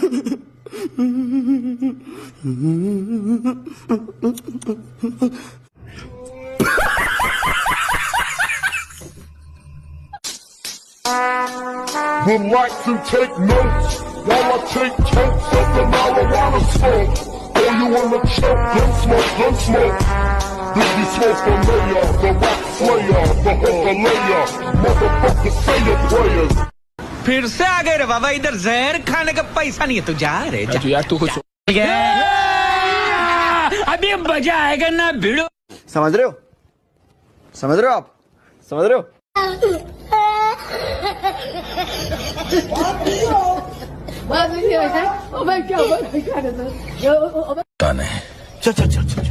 Would like to take notes while I take totes of the marijuana smoke. Oh, you wanna choke? Gun smoke, gun smoke. This be smoke for layer, the rap slayer, the hooker layer. Motherfucker, say your prayers. फिर से आ गए रे बाबा, इधर जहर खाने का पैसा नहीं है, तू जा रे जा। यार तू कुछ अभी मजा आएगा ना भिड़ो। समझ रहे हो? समझ रहे हो आप? समझ रहे हो? चल चल चल चल